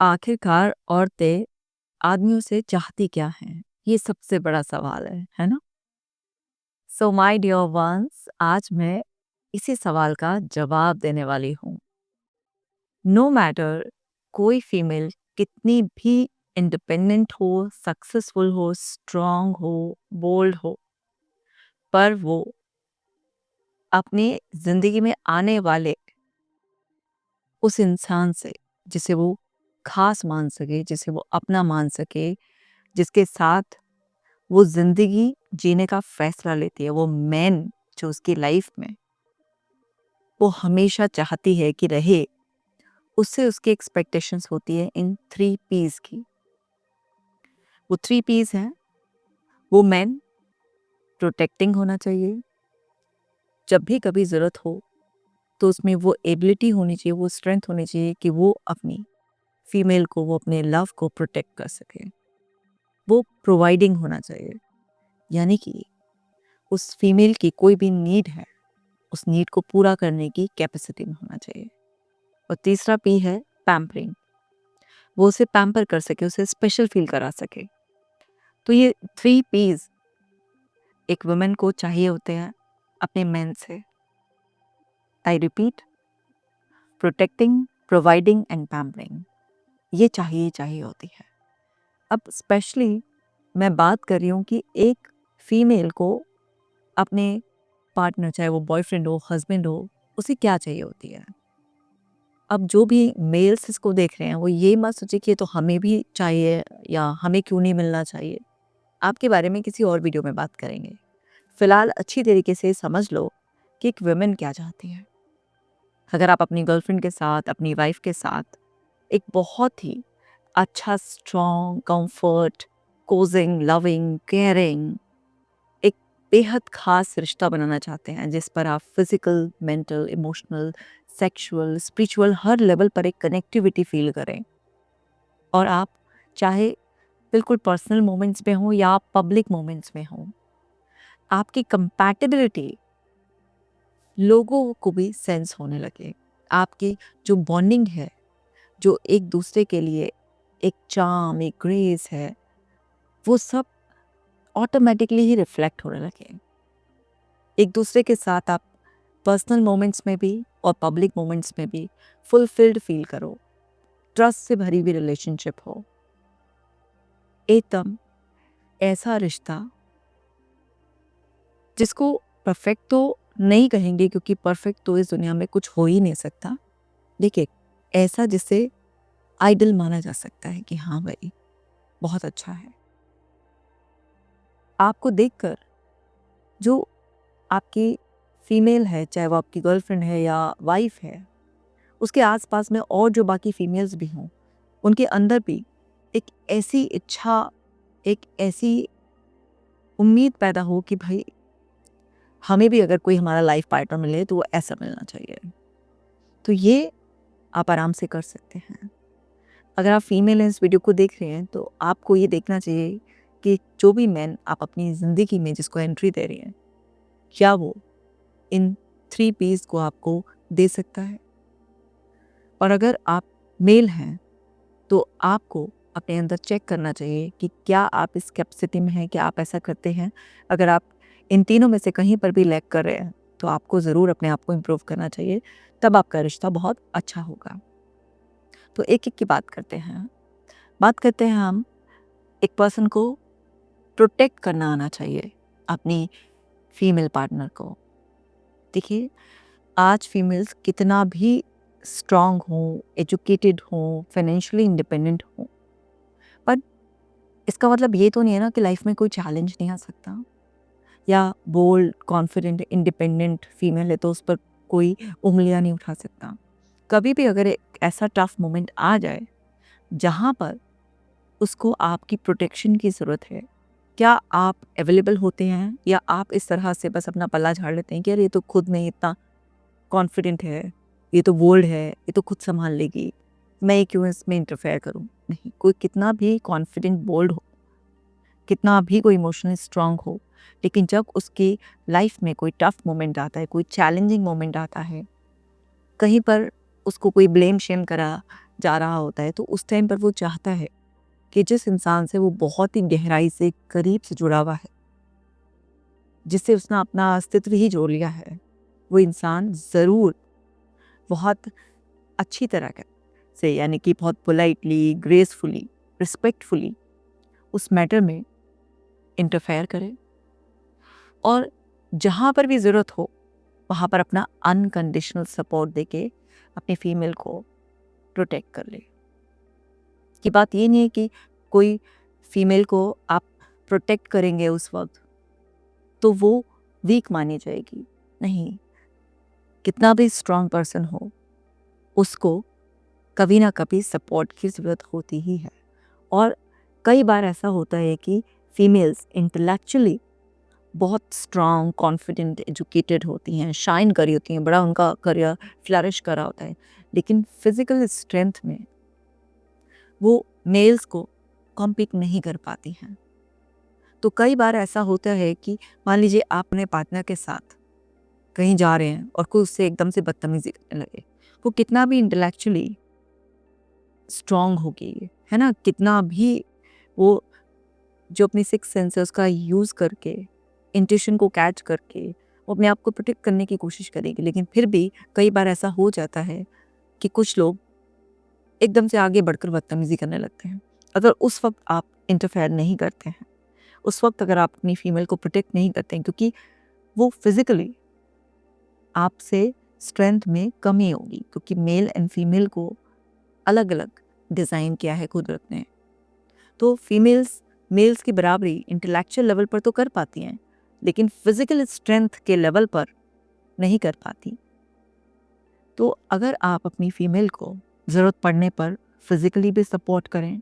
आखिरकार औरतें आदमियों से चाहती क्या हैं? ये सबसे बड़ा सवाल है ना? सो माय डियर वंस, आज मैं इसी सवाल का जवाब देने वाली हूँ। नो मैटर कोई फीमेल कितनी भी इंडिपेंडेंट हो, सक्सेसफुल हो, स्ट्रांग हो, बोल्ड हो, पर वो अपनी जिंदगी में आने वाले उस इंसान से जिसे वो खास मान सके, जिसे वो अपना मान सके, जिसके साथ वो ज़िंदगी जीने का फ़ैसला लेती है, वो मैन जो उसकी लाइफ़ में वो हमेशा चाहती है कि रहे, उससे उसकी एक्सपेक्टेशंस होती है इन 3 पीस की। वो 3 पीस हैं, वो मैन प्रोटेक्टिंग होना चाहिए, जब भी कभी ज़रूरत हो, तो उसमें वो एबिलिटी होनी चाहिए, वो स्ट्रेंथ होनी चाहिए कि वो अपनी फीमेल को, वो अपने लव को प्रोटेक्ट कर सके। वो प्रोवाइडिंग होना चाहिए, यानी कि उस फीमेल की कोई भी नीड है, उस नीड को पूरा करने की कैपेसिटी में होना चाहिए। और तीसरा पी है पैम्परिंग, वो उसे पैम्पर कर सके, उसे स्पेशल फील करा सके। तो ये 3 पीस एक वुमेन को चाहिए होते हैं अपने मेन से। I repeat, protecting, providing and pampering, ये चाहिए होती है। अब स्पेशली मैं बात कर रही हूँ कि एक फीमेल को अपने पार्टनर, चाहे वो बॉयफ्रेंड हो, हस्बैंड हो, उसे क्या चाहिए होती है। अब जो भी मेल्स इसको देख रहे हैं, वो ये मत सोचे कि ये तो हमें भी चाहिए या हमें क्यों नहीं मिलना चाहिए। आपके बारे में किसी और वीडियो में बात करेंगे। फिलहाल अच्छी तरीके से समझ लो कि एक वुमेन क्या चाहती है। अगर आप अपनी गर्लफ्रेंड के साथ, अपनी वाइफ के साथ एक बहुत ही अच्छा, strong, comfort, causing, loving, caring, एक बेहद खास रिश्ता बनाना चाहते हैं, जिस पर आप physical, mental, emotional, sexual, spiritual हर लेवल पर एक कनेक्टिविटी फील करें, और आप चाहे बिल्कुल पर्सनल मोमेंट्स में हो या पब्लिक मोमेंट्स में हो, आपकी कंपैटिबिलिटी लोगों को भी सेंस होने लगे। आपकी जो बॉन्डिंग है, जो एक दूसरे के लिए एक चार्म, एक ग्रेस है, वो सब ऑटोमेटिकली ही रिफ्लेक्ट होने लगे। एक दूसरे के साथ आप पर्सनल मोमेंट्स में भी और पब्लिक मोमेंट्स में भी फुलफिल्ड फील करो। ट्रस्ट से भरी हुई रिलेशनशिप हो, एकदम ऐसा रिश्ता जिसको परफेक्ट तो नहीं कहेंगे, क्योंकि परफेक्ट तो इस दुनिया में कुछ हो ही नहीं सकता। देखिए, ऐसा जिसे आइडल माना जा सकता है कि हाँ भाई, बहुत अच्छा है। आपको देखकर जो आपकी फीमेल है, चाहे वो आपकी गर्लफ्रेंड है या वाइफ है, उसके आसपास में और जो बाकी फीमेल्स भी हों, उनके अंदर भी एक ऐसी इच्छा, एक ऐसी उम्मीद पैदा हो कि भाई, हमें भी अगर कोई हमारा लाइफ पार्टनर मिले तो वो ऐसा मिलना चाहिए। तो ये आप आराम से कर सकते हैं। अगर आप फीमेल हैं, इस वीडियो को देख रहे हैं, तो आपको ये देखना चाहिए कि जो भी मैन आप अपनी ज़िंदगी में जिसको एंट्री दे रही हैं, क्या वो इन 3 पीस को आपको दे सकता है। और अगर आप मेल हैं, तो आपको अपने अंदर चेक करना चाहिए कि क्या आप इस कैपेसिटी में हैं, क्या आप ऐसा करते हैं। अगर आप इन तीनों में से कहीं पर भी लैग कर रहे हैं, तो आपको ज़रूर अपने आप को इम्प्रूव करना चाहिए, तब आपका रिश्ता बहुत अच्छा होगा। तो एक-एक की बात करते हैं। बात करते हैं हम, एक पर्सन को प्रोटेक्ट करना आना चाहिए अपनी फीमेल पार्टनर को। देखिए, आज फीमेल्स कितना भी स्ट्रॉन्ग हों, एजुकेटेड हों, फाइनेंशियली इंडिपेंडेंट हों, पर इसका मतलब ये तो नहीं है ना कि लाइफ में कोई चैलेंज नहीं आ सकता। या बोल्ड, कॉन्फिडेंट, इंडिपेंडेंट फीमेल है तो उस पर कोई उँगलियां नहीं उठा सकता। कभी भी अगर एक ऐसा टफ मोमेंट आ जाए जहाँ पर उसको आपकी प्रोटेक्शन की ज़रूरत है, क्या आप अवेलेबल होते हैं, या आप इस तरह से बस अपना पल्ला झाड़ लेते हैं कि यार ये तो खुद में ही इतना कॉन्फिडेंट है, ये तो बोल्ड है, ये तो खुद संभाल लेगी, मैं क्यों इसमें इंटरफेयर करूं। नहीं, कोई कितना भी कॉन्फिडेंट, बोल्ड हो, कितना भी कोई इमोशनली स्ट्रांग हो, लेकिन जब उसकी लाइफ में कोई टफ मोमेंट आता है, कोई चैलेंजिंग मोमेंट आता है, कहीं पर उसको कोई ब्लेम शेम करा जा रहा होता है, तो उस टाइम पर वो चाहता है कि जिस इंसान से वो बहुत ही गहराई से करीब से जुड़ा हुआ है, जिससे उसने अपना अस्तित्व ही जोड़ लिया है, वो इंसान ज़रूर बहुत अच्छी तरह से, यानी कि बहुत पोलाइटली, ग्रेसफुली, रिस्पेक्टफुली उस मैटर में इंटरफेयर करे और जहाँ पर भी ज़रूरत हो वहाँ पर अपना अनकंडीशनल सपोर्ट देके अपनी फीमेल को प्रोटेक्ट कर ले। की बात ये नहीं है कि कोई फीमेल को आप प्रोटेक्ट करेंगे उस वक्त तो वो वीक मानी जाएगी, नहीं। कितना भी स्ट्रांग पर्सन हो, उसको कभी ना कभी सपोर्ट की ज़रूरत होती ही है। और कई बार ऐसा होता है कि फीमेल्स इंटेलेक्चुअली बहुत स्ट्रांग, कॉन्फिडेंट, एजुकेटेड होती हैं, शाइन करी होती हैं, बड़ा उनका करियर फ्लरिश करा होता है, लेकिन फिजिकल स्ट्रेंथ में वो मेल्स को कॉम्पीट नहीं कर पाती हैं। तो कई बार ऐसा होता है कि मान लीजिए आप अपने पार्टनर के साथ कहीं जा रहे हैं और कोई उससे एकदम से बदतमीजी करने लगे, वो कितना भी इंटेलेक्चुअली स्ट्रांग होगी, है ना, कितना भी वो जो अपनी सिक्स सेंसर्स का यूज़ करके, इंट्यूशन को कैच करके वो अपने आप को प्रोटेक्ट करने की कोशिश करेगी, लेकिन फिर भी कई बार ऐसा हो जाता है कि कुछ लोग एकदम से आगे बढ़कर बदतमीजी करने लगते हैं। अगर उस वक्त आप इंटरफेयर नहीं करते हैं, उस वक्त अगर आप अपनी फीमेल को प्रोटेक्ट नहीं करते हैं, क्योंकि वो फिजिकली आपसे स्ट्रेंथ में कमी होगी, क्योंकि मेल एंड फीमेल को अलग अलग डिज़ाइन किया है कुदरत ने। तो फीमेल्स मेल्स की बराबरी इंटेलेक्चुअल लेवल पर तो कर पाती हैं, लेकिन फिजिकल स्ट्रेंथ के लेवल पर नहीं कर पाती। तो अगर आप अपनी फीमेल को ज़रूरत पड़ने पर फिजिकली भी सपोर्ट करें,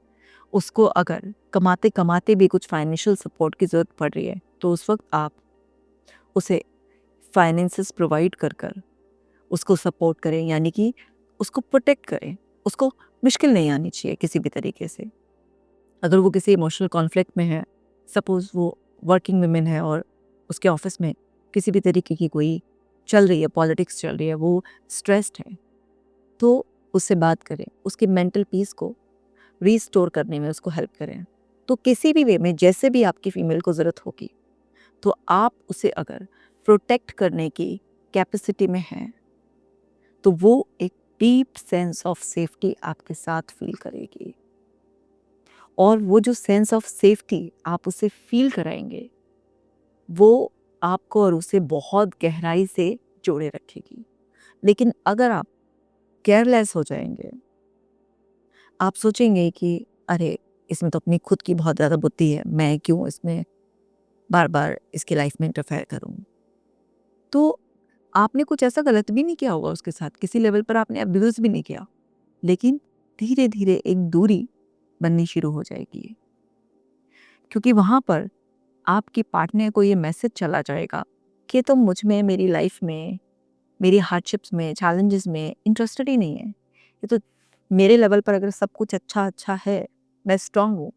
उसको अगर कमाते कमाते भी कुछ फाइनेंशियल सपोर्ट की ज़रूरत पड़ रही है, तो उस वक्त आप उसे फाइनेंसेस प्रोवाइड कर कर उसको सपोर्ट करें, यानी कि उसको प्रोटेक्ट करें। उसको मुश्किल नहीं आनी चाहिए किसी भी तरीके से। अगर वो किसी इमोशनल कॉन्फ्लिक्ट में है, सपोज़ वो वर्किंग वुमेन है और उसके ऑफिस में किसी भी तरीके की कोई चल रही है, पॉलिटिक्स चल रही है, वो स्ट्रेस्ड है, तो उससे बात करें, उसकी मेंटल पीस को रीस्टोर करने में उसको हेल्प करें। तो किसी भी वे में जैसे भी आपकी फीमेल को ज़रूरत होगी, तो आप उसे अगर प्रोटेक्ट करने की कैपेसिटी में हैं, तो वो एक डीप सेंस ऑफ सेफ्टी आपके साथ फील करेगी। और वो जो सेंस ऑफ सेफ्टी आप उसे फील कराएंगे, वो आपको और उसे बहुत गहराई से जोड़े रखेगी। लेकिन अगर आप केयरलेस हो जाएंगे, आप सोचेंगे कि अरे, इसमें तो अपनी खुद की बहुत ज़्यादा बुद्धि है, मैं क्यों इसमें बार बार इसकी लाइफ में इंटरफेयर करूं। तो आपने कुछ ऐसा गलत भी नहीं किया होगा उसके साथ, किसी लेवल पर आपने अब्यूज़ भी नहीं किया, लेकिन धीरे धीरे एक दूरी बननी शुरू हो जाएगी, क्योंकि वहाँ पर आपकी पार्टनर को ये मैसेज चला जाएगा कि तुम मुझ में, मेरी लाइफ में, मेरी हार्डशिप्स में, चैलेंजेस में इंटरेस्टेड ही नहीं है। ये तो मेरे लेवल पर अगर सब कुछ अच्छा अच्छा है, मैं स्ट्रांग हूँ,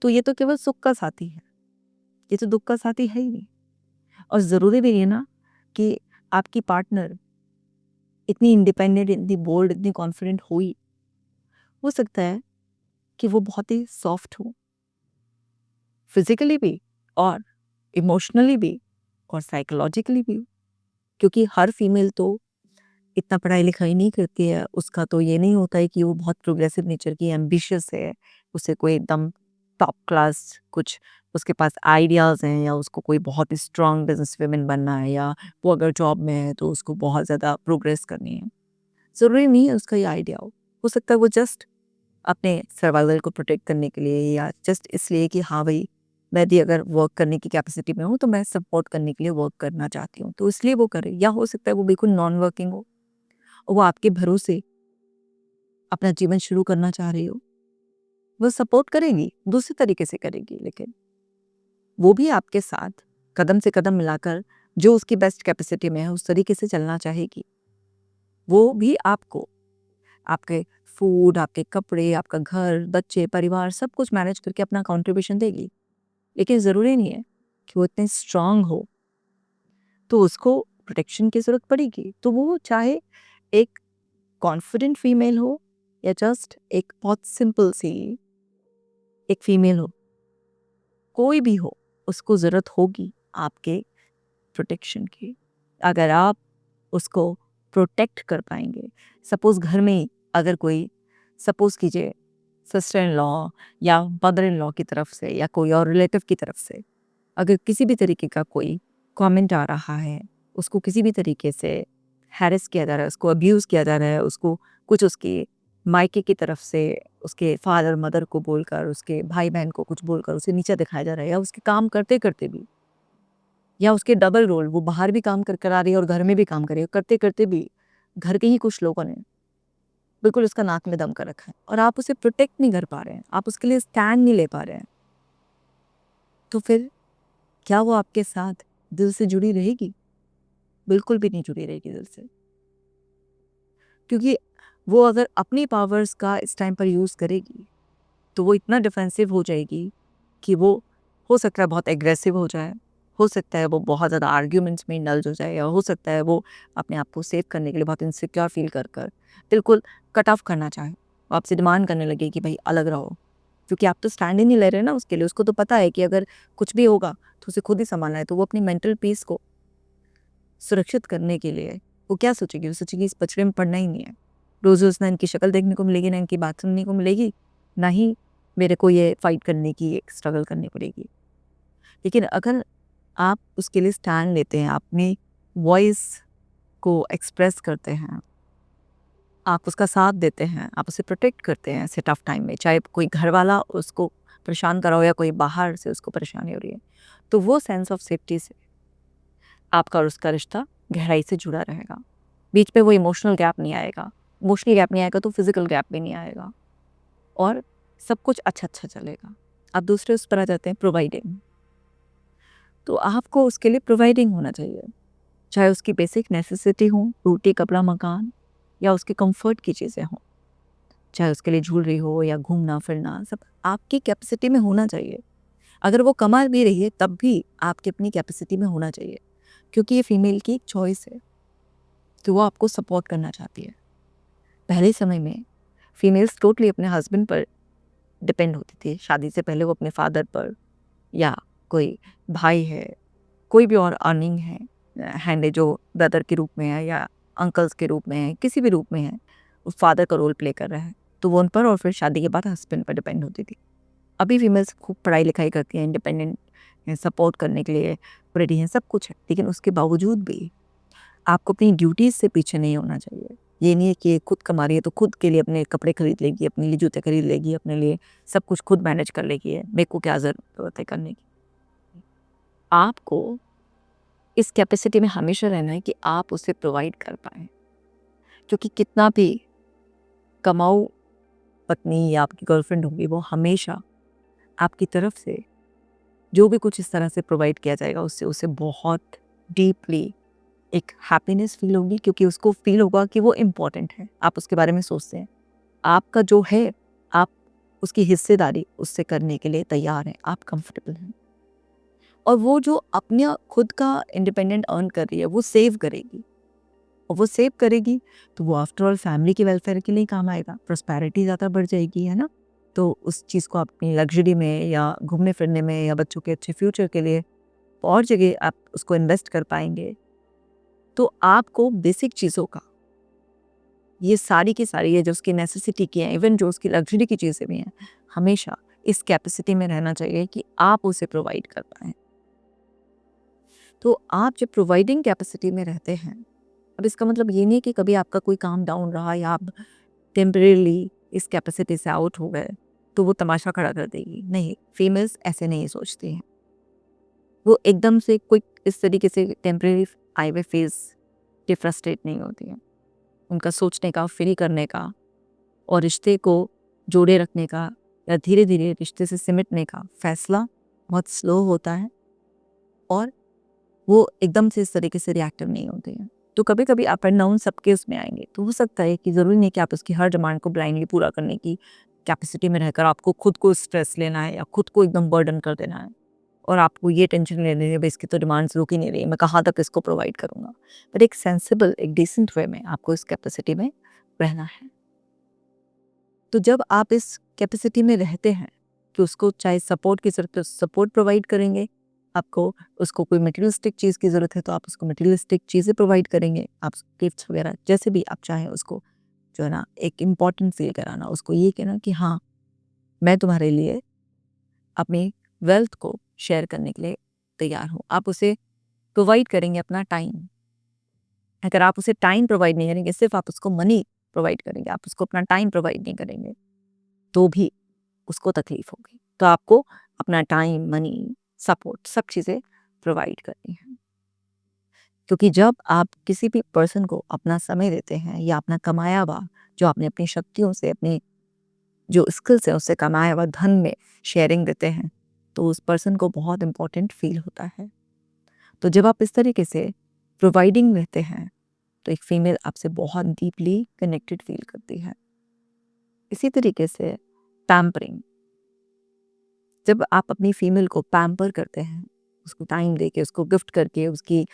तो ये तो केवल सुख का साथी है, ये तो दुख का साथी है ही नहीं। और ज़रूरी भी नहीं है ना कि आपकी पार्टनर इतनी इंडिपेंडेंट, इतनी बोल्ड, इतनी कॉन्फिडेंट हो सकता है कि वो बहुत ही सॉफ्ट हो, फिजिकली भी और इमोशनली भी और साइकोलॉजिकली भी, क्योंकि हर फीमेल तो इतना पढ़ाई लिखाई नहीं करती है। उसका तो ये नहीं होता है कि वो बहुत प्रोग्रेसिव नेचर की एम्बिशियस है, उसे कोई एकदम टॉप क्लास कुछ उसके पास आइडियाज़ हैं, या उसको कोई बहुत ही स्ट्रांग बिजनेस वुमेन बनना है, या वो अगर जॉब में है तो उसको बहुत ज़्यादा प्रोग्रेस करनी है। ज़रूरी नहीं है उसका ये आइडिया हो सकता है वो जस्ट अपने सर्वाइवल को प्रोटेक्ट करने के लिए, या जस्ट इसलिए कि हाँ भाई, मैं भी अगर वर्क करने की कैपेसिटी में हूँ तो मैं सपोर्ट करने के लिए वर्क करना चाहती हूँ, तो इसलिए वो करे। या हो सकता है वो बिल्कुल नॉन वर्किंग हो और वो आपके भरोसे अपना जीवन शुरू करना चाह रही हो, वो सपोर्ट करेगी, दूसरे तरीके से करेगी, लेकिन वो भी आपके साथ कदम से कदम मिलाकर जो उसकी बेस्ट कैपेसिटी में है उस तरीके से चलना चाहेगी। वो भी आपको आपके फूड, आपके कपड़े, आपका घर, बच्चे, परिवार सब कुछ मैनेज करके अपना कंट्रीब्यूशन देगी। लेकिन ज़रूरी नहीं है कि वो इतने स्ट्रांग हो, तो उसको प्रोटेक्शन की ज़रूरत पड़ेगी। तो वो चाहे एक कॉन्फिडेंट फीमेल हो या जस्ट एक बहुत सिंपल सी एक फीमेल हो, कोई भी हो, उसको ज़रूरत होगी आपके प्रोटेक्शन की। अगर आप उसको प्रोटेक्ट कर पाएंगे, सपोज़ घर में ही अगर कोई, सपोज़ कीजिए सिस्टर इन लॉ या मदर इन लॉ की तरफ से या कोई और रिलेटिव की तरफ से अगर किसी भी तरीके का कोई कमेंट आ रहा है, उसको किसी भी तरीके से हैरेस किया जा रहा है, उसको अब्यूज़ किया जा रहा है, उसको कुछ उसके मायके की तरफ से उसके फादर मदर को बोलकर, उसके भाई बहन को कुछ बोलकर उसे नीचा दिखाया जा रहा है, या उसके काम करते करते भी, या उसके डबल रोल, वो बाहर भी काम कर कर आ रही है और घर में भी काम कर रही है, करते करते भी घर के ही कुछ लोगों ने बिल्कुल उसका नाक में दम कर रखा है और आप उसे प्रोटेक्ट नहीं कर पा रहे हैं, आप उसके लिए स्टैंड नहीं ले पा रहे हैं, तो फिर क्या वो आपके साथ दिल से जुड़ी रहेगी? बिल्कुल भी नहीं जुड़ी रहेगी दिल से। क्योंकि वो अगर अपनी पावर्स का इस टाइम पर यूज़ करेगी, तो वो इतना डिफेंसिव हो जाएगी कि वो हो सकता है बहुत एग्रेसिव हो जाए, हो सकता है वो बहुत ज़्यादा आर्ग्यूमेंट्स में इंडल्ज हो जाए, या हो सकता है वो अपने आप को सेव करने के लिए बहुत इनसिक्योर फील कर कर बिल्कुल कट ऑफ करना चाहे, वो आपसे डिमांड करने लगे कि भाई अलग रहो। क्योंकि आप तो स्टैंड ही नहीं ले रहे ना उसके लिए, उसको तो पता है कि अगर कुछ भी होगा तो उसे खुद ही संभालना है, तो वो अपनी मेंटल पीस को सुरक्षित करने के लिए वो क्या सोचेगी? वो सोचेगी इस बछड़े में पड़ना ही नहीं है। रोज़-रोज़ ना इनकी शक्ल देखने को मिलेगी, ना इनकी बात सुनने को मिलेगी, ना ही मेरे को ये फाइट करने की, एक स्ट्रगल करनी पड़ेगी। लेकिन अगर आप उसके लिए स्टैंड लेते हैं, अपनी वॉइस को एक्सप्रेस करते हैं, आप उसका साथ देते हैं, आप उसे प्रोटेक्ट करते हैं ऐसे टफ टाइम में, चाहे कोई घर वाला उसको परेशान कर रहा हो या कोई बाहर से उसको परेशानी हो रही है, तो वो सेंस ऑफ सेफ्टी से आपका और उसका रिश्ता गहराई से जुड़ा रहेगा। बीच में वो इमोशनल गैप नहीं आएगा। इमोशनल गैप नहीं आएगा तो फिज़िकल गैप भी नहीं आएगा और सब कुछ अच्छा-अच्छा चलेगा। अब दूसरे उस पर आ जाते हैं प्रोवाइडिंग। तो आपको उसके लिए प्रोवाइडिंग होना चाहिए। चाहे उसकी बेसिक नेसेसिटी हो, रोटी, कपड़ा, मकान, या उसके कंफर्ट की चीज़ें हों। चाहे उसके लिए ज्वेलरी हो या घूमना-फिरना, सब आपकी कैपेसिटी में होना चाहिए। अगर वो कमा भी रही है तब भी आपकी अपनी कैपेसिटी में होना चाहिए। क्योंकि ये फीमेल की एक चॉइस है, तो वो आपको सपोर्ट करना चाहती है। पहले समय में फीमेल्स टोटली अपने हस्बैंड पर डिपेंड होती थी। शादी से पहले वो अपने फादर पर, या कोई भाई है, कोई भी और अर्निंग है, हैंड है जो ब्रदर के रूप में है या अंकल्स के रूप में है, किसी भी रूप में है, वो फादर का रोल प्ले कर रहा है, तो वो उन पर और फिर शादी के बाद हस्बैंड पर डिपेंड होती थी। अभी फीमेल्स खूब पढ़ाई-लिखाई करती हैं, इंडिपेंडेंट हैं, सपोर्ट करने के लिए रेडी हैं, सब कुछ है। लेकिन उसके बावजूद भी आपको अपनी ड्यूटीज़ से पीछे नहीं होना चाहिए। ये नहीं है कि ये खुद कमा रही है तो खुद के लिए अपने कपड़े खरीद लेगी, अपने लिए जूते खरीद लेगी, अपने लिए सब कुछ खुद मैनेज कर लेगी है, मेरे को क्या ज़रूरत है करने की। आपको इस कैपेसिटी में हमेशा रहना है कि आप उसे प्रोवाइड कर पाएँ। क्योंकि कितना भी कमाऊ पत्नी या आपकी गर्लफ्रेंड होगी, वो हमेशा आपकी तरफ से जो भी कुछ इस तरह से प्रोवाइड किया जाएगा, उससे उसे बहुत डीपली एक हैप्पीनेस फ़ील होगी, क्योंकि उसको फ़ील होगा कि वो इम्पोर्टेंट है, आप उसके बारे में सोचते हैं। आपका जो है, आप उसकी हिस्सेदारी उससे करने के लिए तैयार हैं, आप कंफर्टेबल हैं। और वो जो अपना खुद का इंडिपेंडेंट अर्न कर रही है, वो सेव करेगी, और वो सेव करेगी तो वो आफ्टर ऑल फैमिली के वेलफेयर के लिए काम आएगा, प्रॉस्पेरिटी ज़्यादा बढ़ जाएगी, है ना? तो उस चीज़ को अपनी लग्ज़री में या घूमने-फिरने में या बच्चों के अच्छे फ्यूचर के लिए और जगह आप उसको इन्वेस्ट कर पाएँगे। तो आपको बेसिक चीज़ों का, ये सारी की सारी, ये जो उसकी नेसेसिटी की हैं, इवन जो उसकी लग्ज़री की चीज़ें भी हैं, हमेशा इस कैपेसिटी में रहना चाहिए कि आप उसे प्रोवाइड कर पाएँ। तो आप जब प्रोवाइडिंग कैपेसिटी में रहते हैं, अब इसका मतलब ये नहीं है कि कभी आपका कोई काम डाउन रहा या आप टेम्परेरीली इस कैपेसिटी से आउट हो गए, तो वो तमाशा खड़ा कर देगी। नहीं, फीमेल्स ऐसे नहीं सोचती हैं। वो एकदम से क्विक इस तरीके से टेम्परेरी आए हुए फेज़ के फ्रस्ट्रेट नहीं होती हैं। उनका सोचने का, फ़ील करने का और रिश्ते को जोड़े रखने का या धीरे-धीरे रिश्ते से सिमटने का फ़ैसला बहुत स्लो होता है, और वो एकदम से इस तरीके से रिएक्टिव नहीं होते हैं। तो कभी-कभी अप एंड डाउन सबके उसमें आएँगे। तो हो सकता है कि ज़रूरी नहीं कि आप उसकी हर डिमांड को ब्लाइंडली पूरा करने की कैपेसिटी में रहकर आपको खुद को स्ट्रेस लेना है या खुद को एकदम बर्डन कर देना है। और आपको ये टेंशन लेनी है, भई इसकी तो डिमांड्स रुक ही नहीं रही, मैं कहाँ तक इसको प्रोवाइड करूँगा। बट एक सेंसिबल, एक डिसेंट वे में आपको इस कैपेसिटी में रहना है। तो जब आप इस कैपेसिटी में रहते हैं कि उसको चाहे सपोर्ट की ज़रूरत है सपोर्ट प्रोवाइड करेंगे, आपको उसको कोई मटेरियलिस्टिक चीज़ की ज़रूरत है तो आप उसको मटेरियलिस्टिक चीज़ें प्रोवाइड करेंगे, आप गिफ्ट्स वगैरह जैसे भी आप चाहें उसको जो है ना एक इम्पॉर्टेंट फील कराना, उसको ये कहना कि हाँ, मैं तुम्हारे लिए अपनी वेल्थ को शेयर करने के लिए तैयार हूँ। आप उसे प्रोवाइड करेंगे अपना टाइम। अगर आप उसे टाइम प्रोवाइड नहीं करेंगे, सिर्फ आप उसको मनी प्रोवाइड करेंगे, आप उसको अपना टाइम प्रोवाइड नहीं करेंगे, तो भी उसको तकलीफ होगी। तो आपको अपना टाइम, मनी, सपोर्ट सब चीज़ें प्रोवाइड करनी है। क्योंकि जब आप किसी भी पर्सन को अपना समय देते हैं या अपना कमाया हुआ जो आपने अपनी शक्तियों से, अपनी जो स्किल्स है उससे कमाया हुआ धन में शेयरिंग देते हैं, तो उस पर्सन को बहुत इम्पोर्टेंट फील होता है। तो जब आप इस तरीके से प्रोवाइडिंग रहते हैं तो एक फीमेल आपसे बहुत डीपली कनेक्टेड फील करती है। इसी तरीके से पैम्परिंग, जब आप अपनी फीमेल को पैम्पर करते हैं, उसको टाइम दे के, उसको गिफ्ट करके, उसकी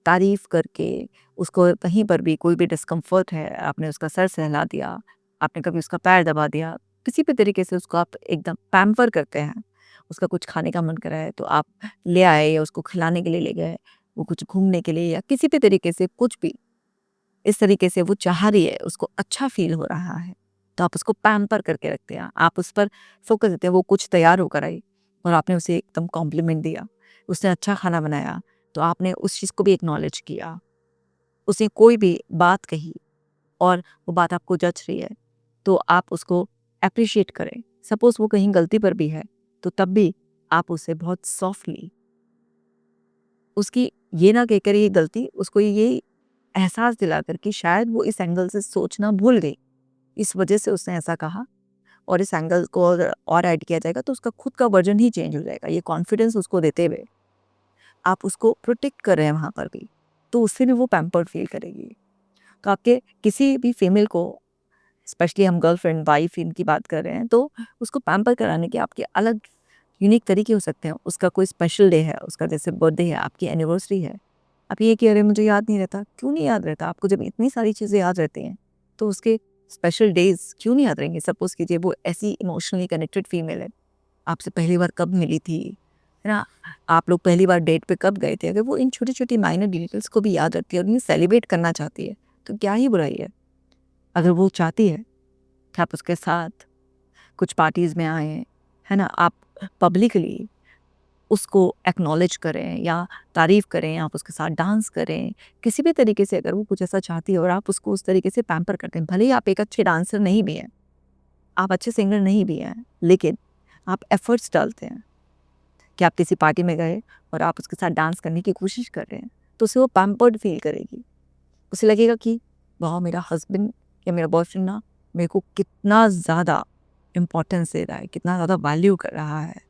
तारीफ करके, उसको कहीं पर भी कोई भी डिस्कम्फर्ट है, आपने उसका सर सहला दिया, आपने कभी उसका पैर दबा दिया, किसी भी तरीके से उसको आप एकदम पैम्पर करते हैं। उसका कुछ खाने का मन कर रहा है तो आप ले आए या उसको खिलाने के लिए ले गए, वो कुछ घूमने के लिए या किसी भी तरीके से कुछ भी इस तरीके से वो चाह रही है, उसको अच्छा फील हो रहा है, तो आप उसको पैम्पर करके रखते हैं, आप उस पर फोकस देते हैं। वो कुछ तैयार होकर आई और आपने उसे एकदम कॉम्प्लीमेंट दिया, उसने अच्छा खाना बनाया, तो आपने उस चीज़ को भी एक्नॉलेज किया। उसने कोई भी बात कही और वो बात आपको जच रही है, तो आप उसको एप्रिशिएट करें। सपोज़ वो कहीं गलती पर भी है, तो तब भी आप उसे बहुत सॉफ्टली उसकी ये ना कहकर ये गलती, उसको ये एहसास दिलाकर कि शायद वो इस एंगल से सोचना भूल गई, इस वजह से उसने ऐसा कहा और इस एंगल को अगर और ऐड किया जाएगा तो उसका खुद का वर्जन ही चेंज हो जाएगा। ये कॉन्फिडेंस उसको देते हुए आप उसको प्रोटेक्ट कर रहे हैं वहाँ पर भी, तो उससे भी वो पैम्पर्ड फील करेगी। तो आपके किसी भी फीमेल को, स्पेशली हम गर्लफ्रेंड वाइफ इनकी बात कर रहे हैं, तो उसको पैम्पर कराने के आपके अलग यूनिक तरीके हो सकते हैं। उसका कोई स्पेशल डे है, उसका जैसे बर्थडे है, आपकी एनिवर्सरी है, आप ये कह रहे हैं मुझे याद नहीं रहता, क्यों नहीं याद रहता आपको? जब इतनी सारी चीज़ें याद रहती हैं तो उसके स्पेशल डेज क्यों नहीं याद रहेंगे? सपोज कीजिए वो ऐसी इमोशनली कनेक्टेड फीमेल है, आपसे पहली बार कब मिली थी, है ना, आप लोग पहली बार डेट पे कब गए थे, अगर वो इन छोटी छोटी माइनर डिटेल्स को भी याद रखती है और इन्हें सेलिब्रेट करना चाहती है, तो क्या ही बुराई है। अगर वो चाहती है कि आप उसके साथ कुछ पार्टीज़ में आएँ, है ना, आप पब्लिकली उसको एक्नॉलेज करें या तारीफ़ करें, आप उसके साथ डांस करें, किसी भी तरीके से अगर वो कुछ ऐसा चाहती है और आप उसको उस तरीके से पैम्पर करते हैं, भले ही आप एक अच्छे डांसर नहीं भी हैं, आप अच्छे सिंगर नहीं भी हैं, लेकिन आप एफ़र्ट्स डालते हैं कि आप किसी पार्टी में गए और आप उसके साथ डांस करने की कोशिश कर रहे हैं, तो उसे वो पैम्पर्ड फ़ील करेगी। उसे लगेगा कि वाह! मेरा हस्बैंड या मेरा बॉयफ्रेंड ना मेरे को कितना ज़्यादा इम्पोर्टेंस दे रहा है, कितना ज़्यादा वैल्यू कर रहा है,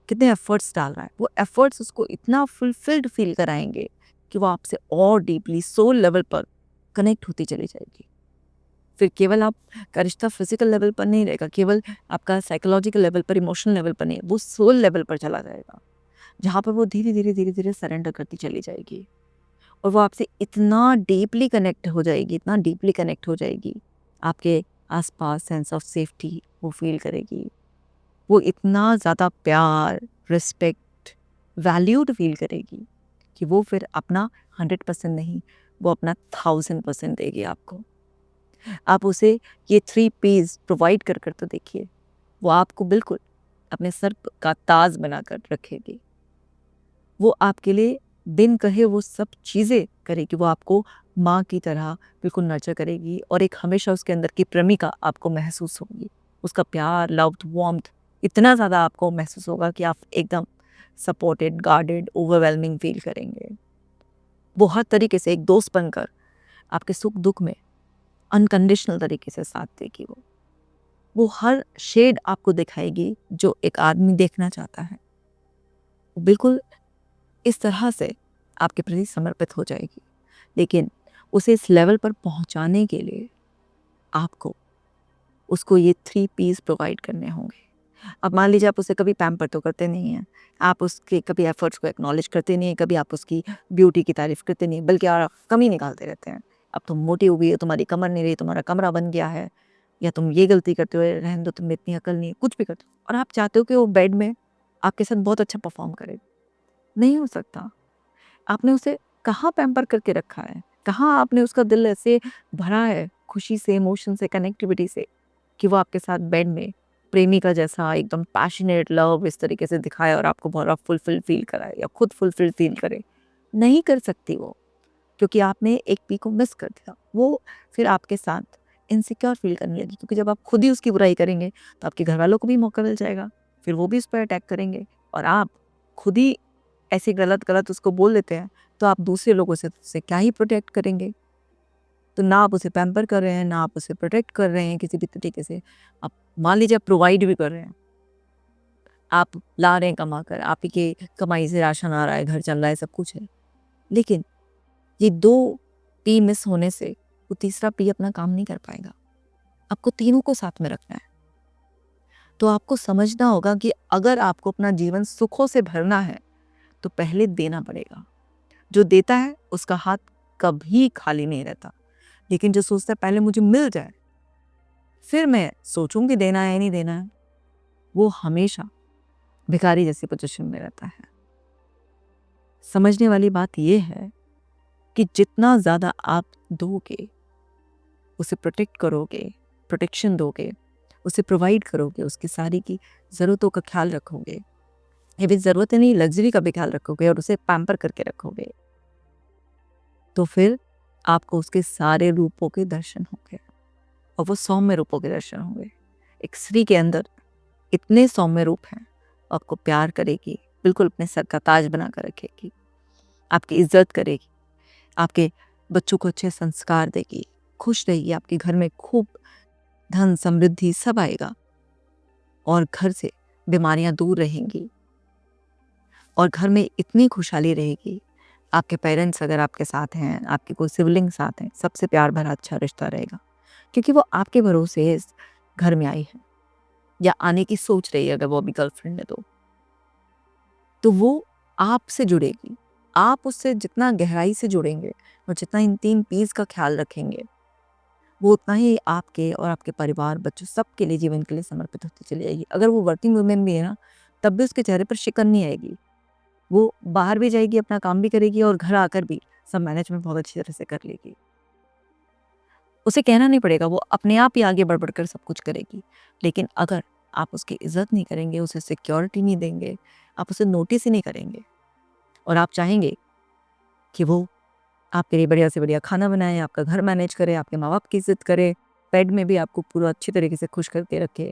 कितने एफ़र्ट्स डाल रहा है। वो एफ़र्ट्स उसको इतना फुलफ़िल्ड फ़ील कराएँगे कि वो आपसे और डीपली सोल लेवल पर कनेक्ट होती चली जाएगी। फिर केवल आपका रिश्ता फ़िज़िकल लेवल पर नहीं रहेगा, केवल आपका साइकोलॉजिकल लेवल पर, इमोशनल लेवल पर नहीं, वो सोल लेवल पर चला जाएगा, जहाँ पर वो धीरे-धीरे सरेंडर करती चली जाएगी। और वो आपसे इतना डीपली कनेक्ट हो जाएगी, इतना डीपली कनेक्ट हो जाएगी, आपके आस-पास सेंस ऑफ सेफ्टी वो फ़ील करेगी। वो इतना ज़्यादा प्यार, रिस्पेक्ट, वैल्यूड फ़ील करेगी कि वो फिर अपना 100% नहीं, वो अपना 1000% देगी आपको। आप उसे ये 3 पीस प्रोवाइड कर तो देखिए, वो आपको बिल्कुल अपने सर का ताज बनाकर रखेगी। वो आपके लिए बिन कहे वो सब चीज़ें करेगी, वो आपको माँ की तरह बिल्कुल नर्चर करेगी और एक हमेशा उसके अंदर की प्रेमिका आपको महसूस होगी। उसका प्यार, लव, वार्म्थ इतना ज़्यादा आपको महसूस होगा कि आप एकदम सपोर्टेड, गार्डेड, ओवरवेलमिंग फ़ील करेंगे। वो हर तरीके से एक दोस्त बनकर आपके सुख-दुख में अनकंडीशनल तरीके से साथ देगी वो। वो हर शेड आपको दिखाएगी जो एक आदमी देखना चाहता है। वो बिल्कुल इस तरह से आपके प्रति समर्पित हो जाएगी। लेकिन उसे इस लेवल पर पहुंचाने के लिए आपको उसको ये 3 पीस प्रोवाइड करने होंगे। अब मान लीजिए आप उसे कभी पैम्पर तो करते नहीं हैं, आप उसके कभी एफर्ट्स को एक्नॉलेज करते नहीं हैं, कभी आप उसकी ब्यूटी की तारीफ़ करते नहीं हैं, बल्कि आप कमी निकालते रहते हैं। अब तुम मोटी हो गई हो, तुम्हारी कमर नहीं रही, तुम्हारा कमरा बन गया है, या तुम ये गलती करते हो, रहने दो, तुम में इतनी अकल नहीं है, कुछ भी करते हो, और आप चाहते हो कि वो बेड में आपके साथ बहुत अच्छा परफॉर्म करे। नहीं हो सकता। आपने उसे कहाँ पैम्पर करके रखा है, कहाँ आपने उसका दिल ऐसे भरा है खुशी से, इमोशन से, कनेक्टिविटी से, कि वो आपके साथ बेड में प्रेमिका जैसा एकदम पैशनेट लव इस तरीके से दिखाए और आपको बहुत फुलफिल फील कराए या खुद फुलफिल फील करे। नहीं कर सकती वो, क्योंकि आपने एक पी को मिस कर दिया। वो फिर आपके साथ इनसिक्योर फील करने लगी, क्योंकि जब आप खुद ही उसकी बुराई करेंगे तो आपके घर वालों को भी मौका मिल जाएगा, फिर वो भी उस पर अटैक करेंगे, और आप खुद ही ऐसे गलत गलत उसको बोल देते हैं, तो आप दूसरे लोगों से क्या ही प्रोटेक्ट करेंगे। तो ना आप उसे पैम्पर कर रहे हैं, ना आप उसे प्रोटेक्ट कर रहे हैं किसी भी तरीके से। आप मान लीजिए आप प्रोवाइड भी कर रहे हैं, आप ला रहे हैं कमा कर, आप ही के कमाई से राशन आ रहा है, घर चल रहा है, सब कुछ है, लेकिन ये 2 पी मिस होने से वो तीसरा पी अपना काम नहीं कर पाएगा। आपको तीनों को साथ में रखना है। तो आपको समझना होगा कि अगर आपको अपना जीवन सुखों से भरना है तो पहले देना पड़ेगा। जो देता है उसका हाथ कभी खाली नहीं रहता, लेकिन जो सोचता है पहले मुझे मिल जाए फिर मैं सोचूंगी देना है या नहीं देना है, वो हमेशा भिखारी जैसी पोजीशन में रहता है। समझने वाली बात यह है कि जितना ज़्यादा आप दोगे, उसे प्रोटेक्ट करोगे, प्रोटेक्शन दोगे, उसे प्रोवाइड करोगे, उसकी सारी की ज़रूरतों का ख्याल रखोगे, ये भी ज़रूरत नहीं लग्जरी का भी ख्याल रखोगे, और उसे पैम्पर करके रखोगे, तो फिर आपको उसके सारे रूपों के दर्शन होंगे, और वो सौम्य रूपों के दर्शन होंगे। एक स्त्री के अंदर इतने सौम्य रूप हैं, आपको प्यार करेगी, बिल्कुल अपने सर का ताज बना कर रखेगी, आपकी इज्जत करेगी, आपके बच्चों को अच्छे संस्कार देगी, खुश रहेगी, आपके घर में खूब धन समृद्धि सब आएगा, और घर से बीमारियां दूर रहेंगी, और घर में इतनी खुशहाली रहेगी। आपके पेरेंट्स अगर आपके साथ हैं, आपके कोई सिबलिंग साथ हैं, सबसे प्यार भरा अच्छा रिश्ता रहेगा, क्योंकि वो आपके भरोसे इस घर में आई है या आने की सोच रही है। अगर वो अभी गर्लफ्रेंड है तो वो आपसे जुड़ेगी। आप उससे जितना गहराई से जुड़ेंगे और जितना इन 3 पीस का ख्याल रखेंगे, वो उतना ही आपके और आपके परिवार, बच्चों सबके लिए, जीवन के लिए समर्पित होती चली जाएगी। अगर वो वर्किंग वुमेन भी है ना, तब भी उसके चेहरे पर शिकन नहीं आएगी। वो बाहर भी जाएगी, अपना काम भी करेगी, और घर आकर भी सब मैनेजमेंट बहुत अच्छी तरह से कर लेगी। उसे कहना नहीं पड़ेगा, वो अपने आप ही आगे बढ़ कर सब कुछ करेगी। लेकिन अगर आप उसकी इज्जत नहीं करेंगे, उसे सिक्योरिटी नहीं देंगे, आप उसे नोटिस ही नहीं करेंगे, और आप चाहेंगे कि वो आपके लिए बढ़िया से बढ़िया खाना बनाए, आपका घर मैनेज करे, आपके माँ बाप की इज्जत करे, बेड में भी आपको पूरा अच्छी तरीके से खुश करके रखे,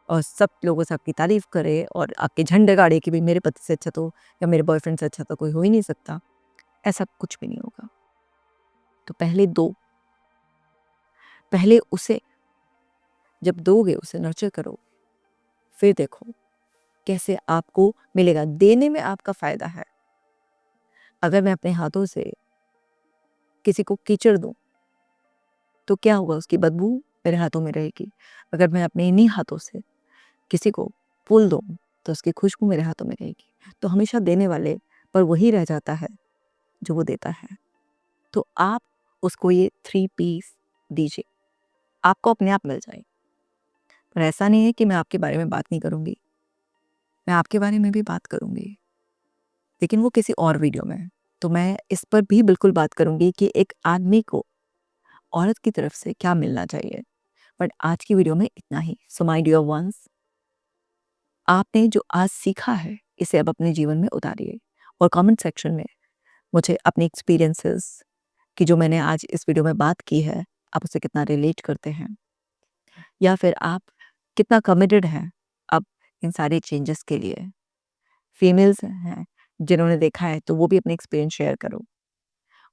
और सब लोगों से आपकी तारीफ करे, और आपके झंडे गाड़े कि भाई मेरे पति से अच्छा तो, या मेरे बॉयफ्रेंड से अच्छा तो कोई हो ही नहीं सकता। ऐसा कुछ भी नहीं होगा। तो पहले दो, पहले उसे जब दोगे, उसे नर्चर करो, फिर देखो कैसे आपको मिलेगा। देने में आपका फायदा है। अगर मैं अपने हाथों से किसी को कीचड़ दूं तो क्या होगा, उसकी बदबू मेरे हाथों में रहेगी। अगर मैं अपने इन्हीं हाथों से किसी को फूल दूं तो उसकी खुशबू मेरे हाथों में रहेगी। तो हमेशा देने वाले पर वही रह जाता है जो वो देता है। तो आप उसको ये 3 पीस दीजिए, आपको अपने आप मिल जाए। पर ऐसा नहीं है कि मैं आपके बारे में बात नहीं करूंगी, मैं आपके बारे में भी बात करूंगी, लेकिन वो किसी और वीडियो में। तो मैं इस पर भी बिल्कुल बात करूंगी कि एक आदमी को औरत की तरफ से क्या मिलना चाहिए। बट आज की वीडियो में इतना ही। सो माय डियर वंस, आपने जो आज सीखा है इसे अब अपने जीवन में उतारिए, और कमेंट सेक्शन में मुझे अपने एक्सपीरियंसेस कि जो मैंने आज इस वीडियो में बात की है, आप उसे कितना रिलेट करते हैं, या फिर आप कितना कमिटेड हैं अब इन सारे चेंजेस के लिए। फीमेल्स हैं जिन्होंने देखा है तो वो भी अपने एक्सपीरियंस शेयर करो,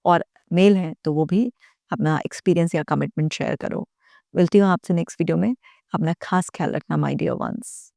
और मेल हैं तो वो भी अपना एक्सपीरियंस या कमिटमेंट शेयर करो। मिलती हूँ आपसे नेक्स्ट वीडियो में। अपना खास ख्याल रखना माय डियर वंस।